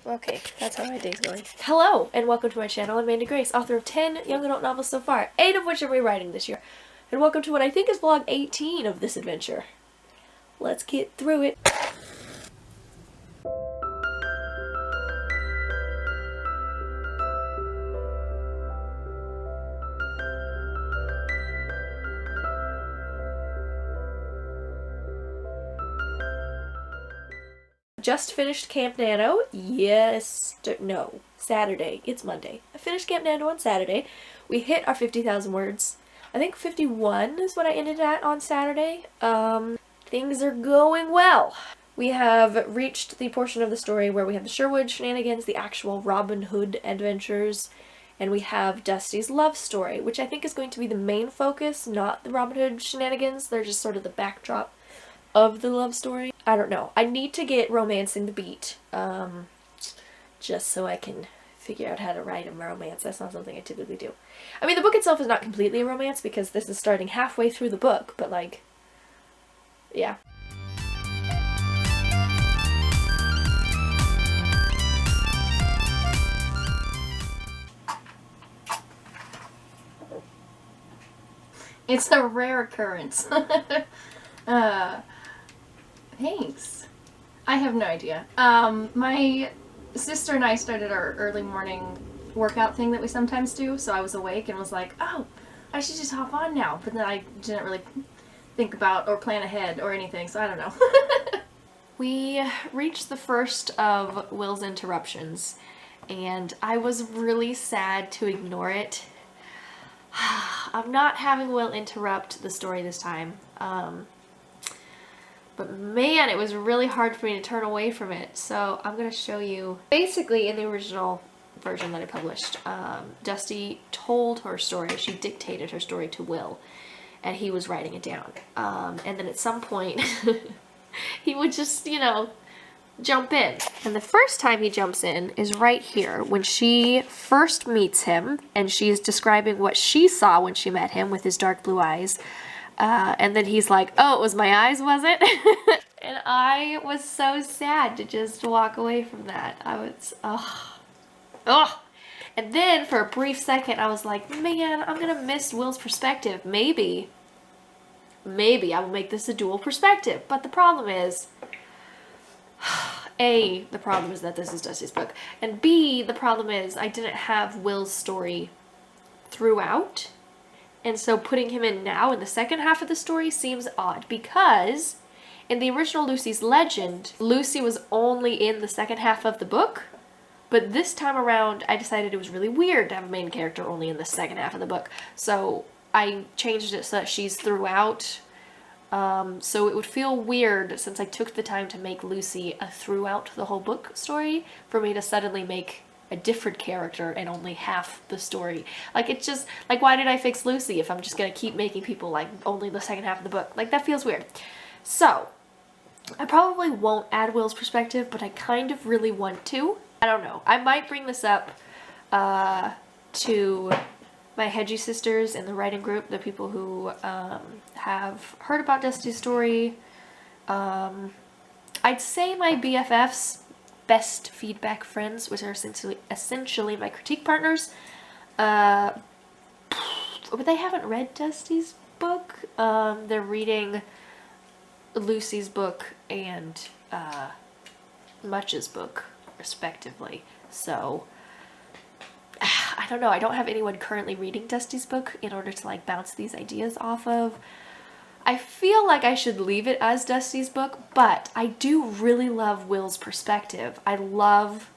Okay, that's how my day's going. Hello, and welcome to my channel. I'm Mandi Grace, author of 10 young adult novels so far, 8 of which I'm rewriting this year. And welcome to what I think is vlog 18 of this adventure. Let's get through it. Just finished Camp Nano. Saturday. It's Monday. I finished Camp Nano on Saturday. We hit our 50,000 words. I think 51 is what I ended at on Saturday. Things are going well. We have reached the portion of the story where we have the Sherwood shenanigans, the actual Robin Hood adventures, and we have Dusty's love story, which I think is going to be the main focus, not the Robin Hood shenanigans. They're just sort of the backdrop of the love story. I don't know. I need to get Romancing the Beat, just so I can figure out how to write a romance. That's not something I typically do. I mean, the book itself is not completely a romance because this is starting halfway through the book, but like, yeah. It's a rare occurrence. Thanks. I have no idea. My sister and I started our early morning workout thing that we sometimes do, so I was awake and was like, oh, I should just hop on now. But then I didn't really think about or plan ahead or anything, so I don't know. We reached the first of Will's interruptions, and I was really sad to ignore it. I'm not having Will interrupt the story this time. But man, it was really hard for me to turn away from it. So I'm going to show you. Basically, in the original version that I published, Dusty told her story. She dictated her story to Will, and he was writing it down. And then at some point, he would just, you know, jump in. And the first time he jumps in is right here, when she first meets him, and she's describing what she saw when she met him with his dark blue eyes. And then he's like, oh, it was my eyes, was it? And I was so sad to just walk away from that. I was, ugh. And then for a brief second, I was like, man, I'm gonna miss Will's perspective. Maybe I will make this a dual perspective. But the problem is, A, the problem is that this is Dusty's book. And B, the problem is I didn't have Will's story throughout. And so putting him in now in the second half of the story seems odd because in the original Lucy's Legend, Lucy was only in the second half of the book. But this time around, I decided it was really weird to have a main character only in the second half of the book. So I changed it so that she's throughout. So it would feel weird since I took the time to make Lucy a throughout the whole book story for me to suddenly make a different character and only half the story. Like, it's just, like, why did I fix Lucy if I'm just gonna keep making people, like, only the second half of the book? Like, that feels weird. So, I probably won't add Will's perspective, but I kind of really want to. I don't know. I might bring this up to my Hedgie sisters in the writing group, the people who have heard about Dusty's story. I'd say my BFFs, best feedback friends, which are essentially my critique partners, but they haven't read Dusty's book. They're reading Lucy's book and Much's book, respectively. So I don't know. I don't have anyone currently reading Dusty's book in order to like bounce these ideas off of. I feel like I should leave it as Dusty's book, but I do really love Will's perspective. I love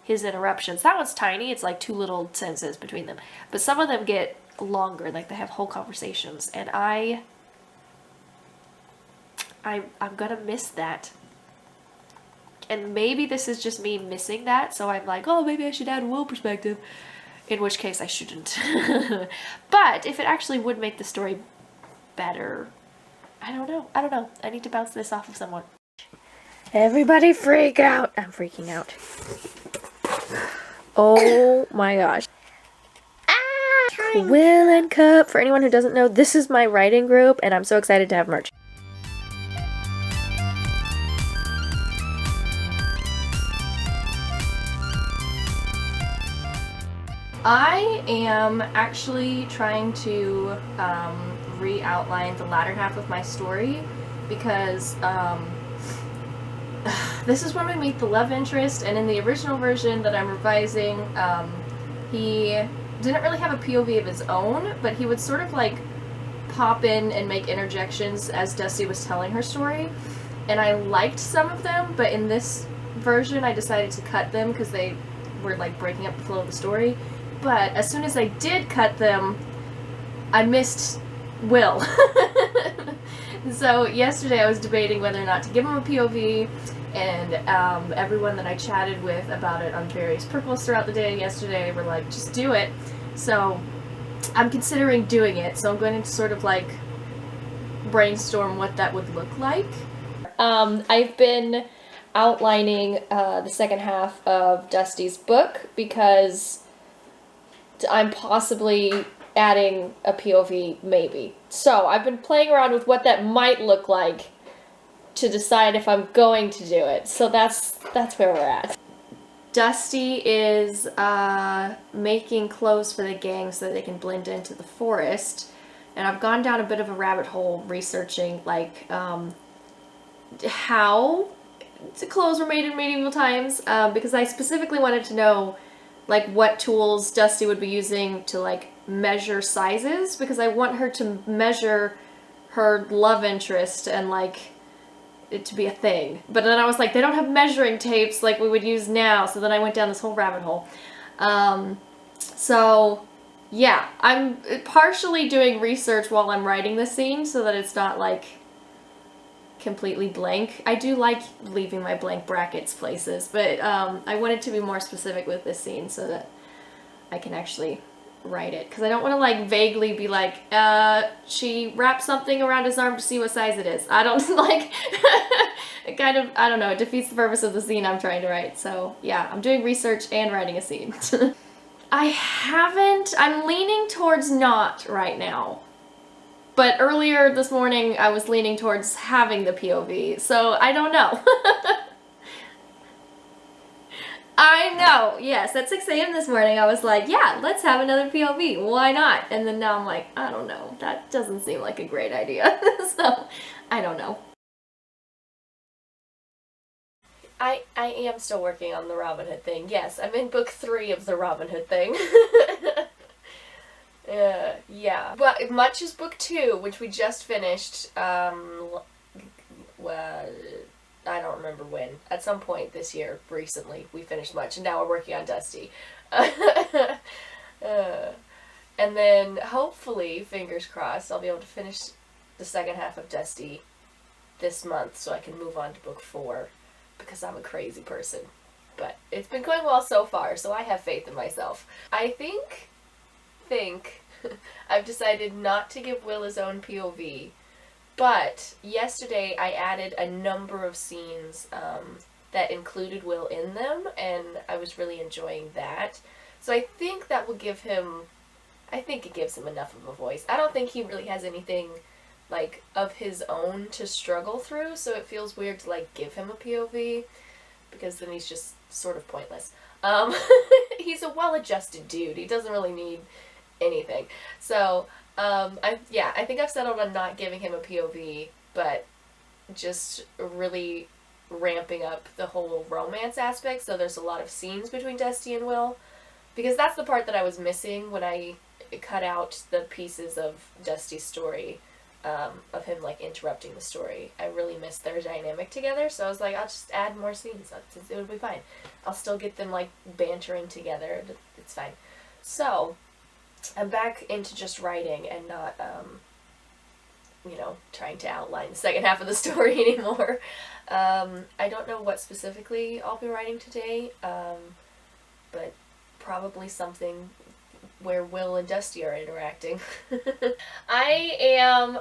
his interruptions. That one's tiny. It's like 2 little sentences between them. But some of them get longer, like they have whole conversations. And I'm gonna miss that. And maybe this is just me missing that, so I'm like, oh, maybe I should add Will perspective. In which case I shouldn't. But if it actually would make the story better, I don't know. I need to bounce this off of someone. Everybody freak out. I'm freaking out. Oh my gosh. Will and Cup. For anyone who doesn't know, this is my writing group, and I'm so excited to have merch. I am actually trying to re-outline the latter half of my story because this is when we meet the love interest, and in the original version that I'm revising, he didn't really have a POV of his own, but he would sort of like pop in and make interjections as Dusty was telling her story, and I liked some of them, but in this version I decided to cut them because they were like breaking up the flow of the story. But as soon as I did cut them, I missed Will. So yesterday I was debating whether or not to give him a POV, and everyone that I chatted with about it on various purples throughout the day yesterday were like, just do it. So I'm considering doing it, so I'm going to sort of like brainstorm what that would look like. I've been outlining the second half of Dusty's book because I'm possibly adding a POV, maybe. So I've been playing around with what that might look like to decide if I'm going to do it. So that's where we're at. Dusty is making clothes for the gang so that they can blend into the forest. And I've gone down a bit of a rabbit hole researching like how the clothes were made in medieval times, because I specifically wanted to know like what tools Dusty would be using to like measure sizes, because I want her to measure her love interest and like it to be a thing. But then I was like, they don't have measuring tapes like we would use now, so then I went down this whole rabbit hole. So yeah, I'm partially doing research while I'm writing the scene so that it's not like completely blank. I do like leaving my blank brackets places, but I wanted to be more specific with this scene so that I can actually write it, because I don't want to like vaguely be like, she wrapped something around his arm to see what size it is. I don't like it kind of, I don't know, it defeats the purpose of the scene I'm trying to write. So yeah, I'm doing research and writing a scene. I'm leaning towards not right now. But earlier this morning, I was leaning towards having the POV, so I don't know. I know, yes, at 6 a.m. this morning, I was like, yeah, let's have another POV, why not? And then now I'm like, I don't know, that doesn't seem like a great idea, so I don't know. I am still working on the Robin Hood thing, yes, I'm in book 3 of the Robin Hood thing. Yeah. But much as book 2, which we just finished, well, I don't remember when. At some point this year, recently, we finished much, and now we're working on Dusty. And then, hopefully, fingers crossed, I'll be able to finish the second half of Dusty this month so I can move on to book 4, because I'm a crazy person. But it's been going well so far, so I have faith in myself. I think I've decided not to give Will his own POV, but yesterday I added a number of scenes that included Will in them, and I was really enjoying that. So I think that will give him, I think it gives him enough of a voice. I don't think he really has anything like of his own to struggle through, so it feels weird to like give him a POV, because then he's just sort of pointless. He's a well-adjusted dude. He doesn't really need anything. So, I think I've settled on not giving him a POV, but just really ramping up the whole romance aspect, so there's a lot of scenes between Dusty and Will, because that's the part that I was missing when I cut out the pieces of Dusty's story, of him like interrupting the story. I really missed their dynamic together, so I was like, I'll just add more scenes, it would be fine. I'll still get them like bantering together, it's fine. So I'm back into just writing and not, you know, trying to outline the second half of the story anymore. I don't know what specifically I'll be writing today, but probably something where Will and Dusty are interacting. I am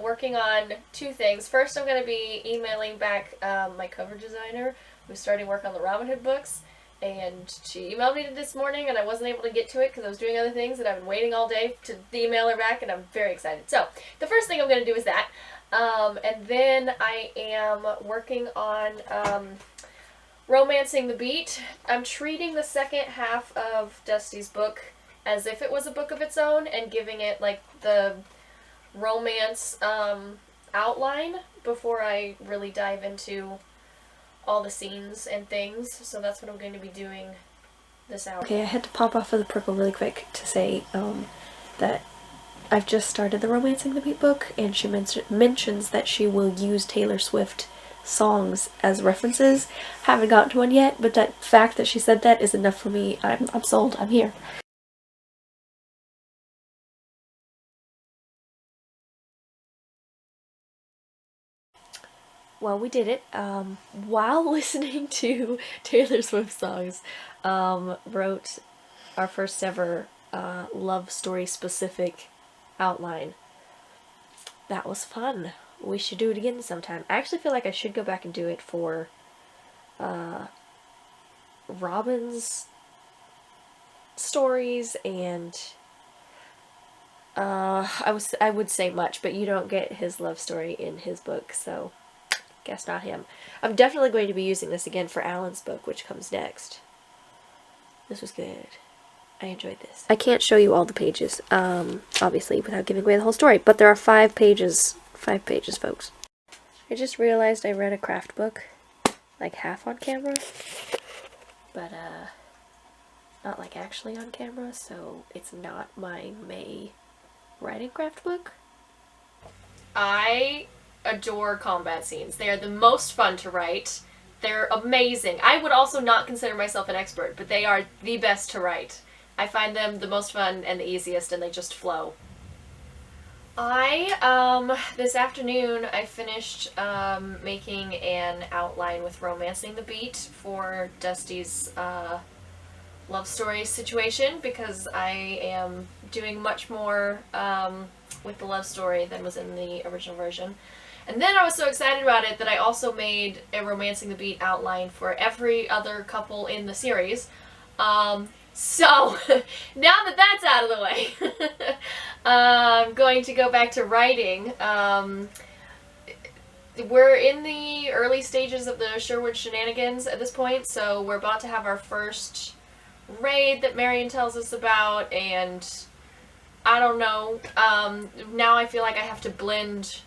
working on 2 things. First, I'm going to be emailing back my cover designer who's starting work on the Robin Hood books. And she emailed me this morning, and I wasn't able to get to it because I was doing other things, and I've been waiting all day to email her back, and I'm very excited. So, the first thing I'm going to do is that. And then I am working on Romancing the Beat. I'm treating the second half of Dusty's book as if it was a book of its own and giving it like the romance outline before I really dive into all the scenes and things. So that's what I'm going to be doing this hour. Okay, I had to pop off of the purple really quick to say that I've just started the Romancing the Beat book, and she mentions that she will use Taylor Swift songs as references. Haven't gotten to one yet, but that fact that she said that is enough for me. I'm sold. I'm here. Well, we did it. While listening to Taylor Swift songs, wrote our first ever love story specific outline. That was fun. We should do it again sometime. I actually feel like I should go back and do it for Robin's stories, and I would say much, but you don't get his love story in his book, so guess not him. I'm definitely going to be using this again for Alan's book, which comes next. This was good. I enjoyed this. I can't show you all the pages, obviously, without giving away the whole story, but there are 5 pages. 5 pages, folks. I just realized I read a craft book, like half on camera, but not like actually on camera, so it's not my May writing craft book. I adore combat scenes. They are the most fun to write. They're amazing. I would also not consider myself an expert, but they are the best to write. I find them the most fun and the easiest, and they just flow. This afternoon, I finished making an outline with Romancing the Beat for Dusty's love story situation, because I am doing much more with the love story than was in the original version. And then I was so excited about it that I also made a Romancing the Beat outline for every other couple in the series. So, now that that's out of the way, I'm going to go back to writing. We're in the early stages of the Sherwood shenanigans at this point, so we're about to have our first raid that Marion tells us about, and I don't know, now I feel like I have to blend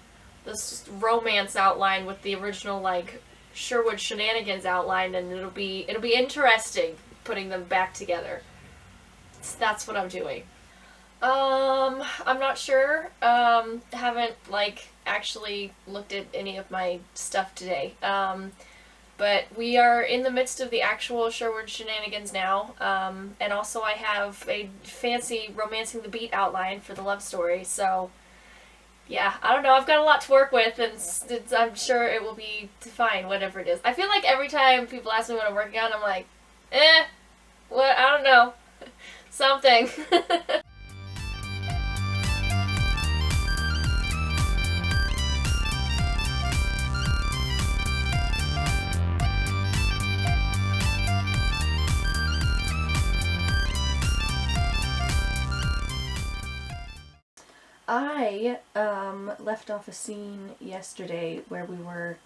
this romance outline with the original, like, Sherwood shenanigans outline, and it'll be interesting putting them back together. So that's what I'm doing. I'm not sure. Haven't, like, actually looked at any of my stuff today. But we are in the midst of the actual Sherwood shenanigans now. And also I have a fancy Romancing the Beat outline for the love story, so yeah, I don't know, I've got a lot to work with, and I'm sure it will be fine, whatever it is. I feel like every time people ask me what I'm working on, I'm like, what, I don't know, something. I left off a scene yesterday where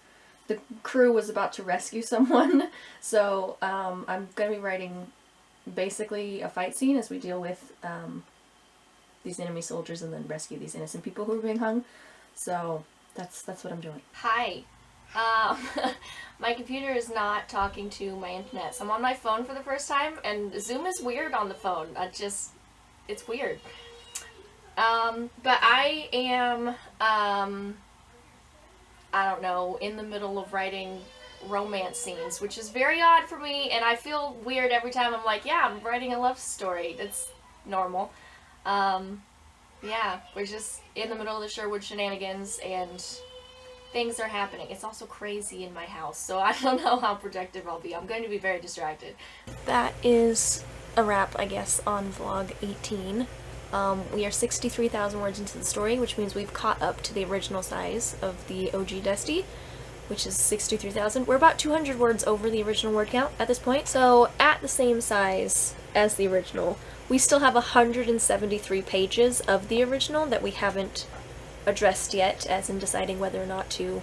the crew was about to rescue someone, so I'm going to be writing basically a fight scene as we deal with these enemy soldiers and then rescue these innocent people who are being hung. So that's what I'm doing. Hi. My computer is not talking to my internet, so I'm on my phone for the first time, and Zoom is weird on the phone. It's weird. But I am, I don't know, in the middle of writing romance scenes, which is very odd for me, and I feel weird every time I'm like, yeah, I'm writing a love story. That's normal. Yeah, we're just in the middle of the Sherwood shenanigans, and things are happening. It's also crazy in my house, so I don't know how productive I'll be. I'm going to be very distracted. That is a wrap, I guess, on vlog 18. We are 63,000 words into the story, which means we've caught up to the original size of the OG Dusty, which is 63,000. We're about 200 words over the original word count at this point, so at the same size as the original. We still have 173 pages of the original that we haven't addressed yet, as in deciding whether or not to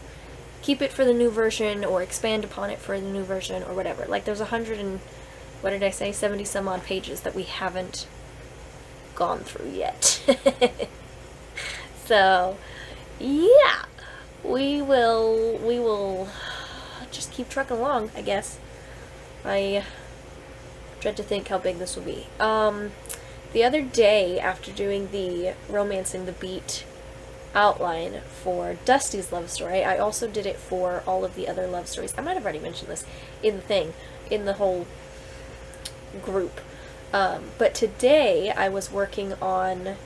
keep it for the new version or expand upon it for the new version or whatever. Like, there's 70 some odd pages that we haven't gone through yet. So, yeah, we will just keep trucking along, I guess. I dread to think how big this will be. The other day, after doing the Romancing the Beat outline for Dusty's love story, I also did it for all of the other love stories. I might have already mentioned this in the whole group. But today I was working on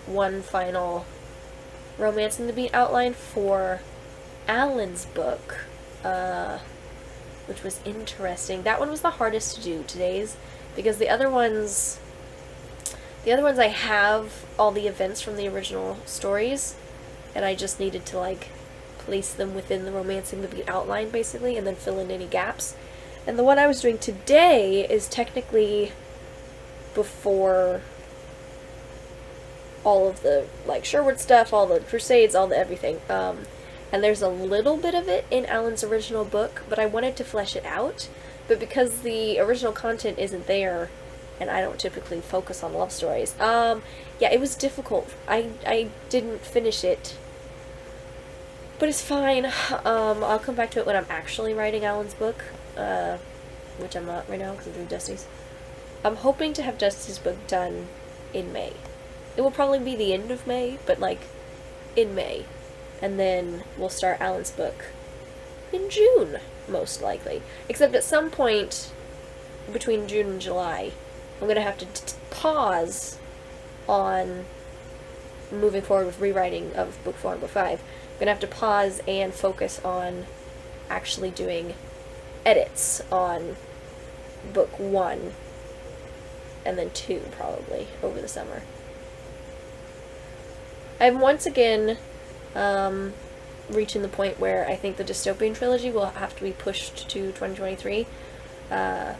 one final Romancing the Beat outline for Alan's book, which was interesting. That one was the hardest to do, today's, because the other ones I have all the events from the original stories, and I just needed to, like, place them within the Romancing the Beat outline, basically, and then fill in any gaps. And the one I was doing today is technically before all of the, like, Sherwood stuff, all the Crusades, all the everything. And there's a little bit of it in Alan's original book, but I wanted to flesh it out. But because the original content isn't there, and I don't typically focus on love stories, yeah, it was difficult. I didn't finish it, but it's fine. I'll come back to it when I'm actually writing Alan's book, which I'm not right now because I'm doing Dusty's. I'm hoping to have Dusty's book done in May. It will probably be the end of May, but, like, in May. And then we'll start Alan's book in June, most likely. Except at some point between June and July, I'm going to have to pause on moving forward with rewriting of book 4 and book 5. I'm going to have to pause and focus on actually doing edits on book 1 and then 2, probably, over the summer. I'm once again reaching the point where I think the dystopian trilogy will have to be pushed to 2023,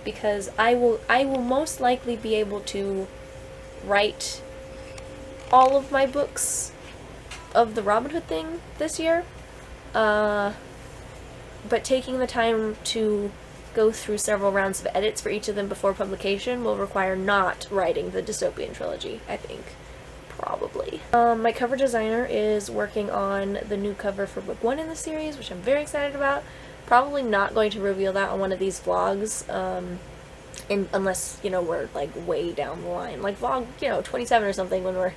because I will most likely be able to write all of my books of the Robin Hood thing this year, but taking the time to go through several rounds of edits for each of them before publication will require not writing the dystopian trilogy, I think. Probably. My cover designer is working on the new cover for book 1 in the series, which I'm very excited about. Probably not going to reveal that on one of these vlogs, unless, you know, we're, like, way down the line. Like, vlog, you know, 27 or something, when we're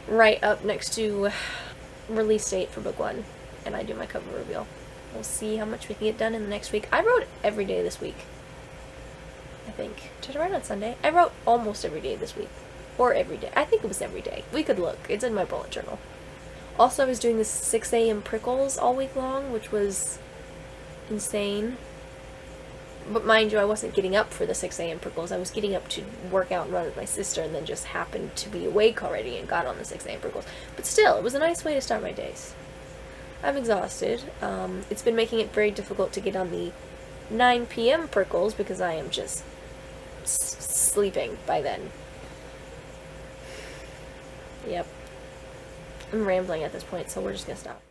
right up next to release date for book 1, and I do my cover reveal. We'll see how much we can get done in the next week. I wrote every day this week, I think. Did I write on Sunday? I wrote almost every day this week. Or every day. I think it was every day. We could look. It's in my bullet journal. Also, I was doing this 6 a.m. prickles all week long, which was insane. But mind you, I wasn't getting up for the 6 a.m. prickles. I was getting up to work out and run with my sister, and then just happened to be awake already and got on the 6 a.m. prickles. But still, it was a nice way to start my days. I'm exhausted. It's been making it very difficult to get on the 9 p.m. prickles because I am just sleeping by then. Yep. I'm rambling at this point, so we're just gonna stop.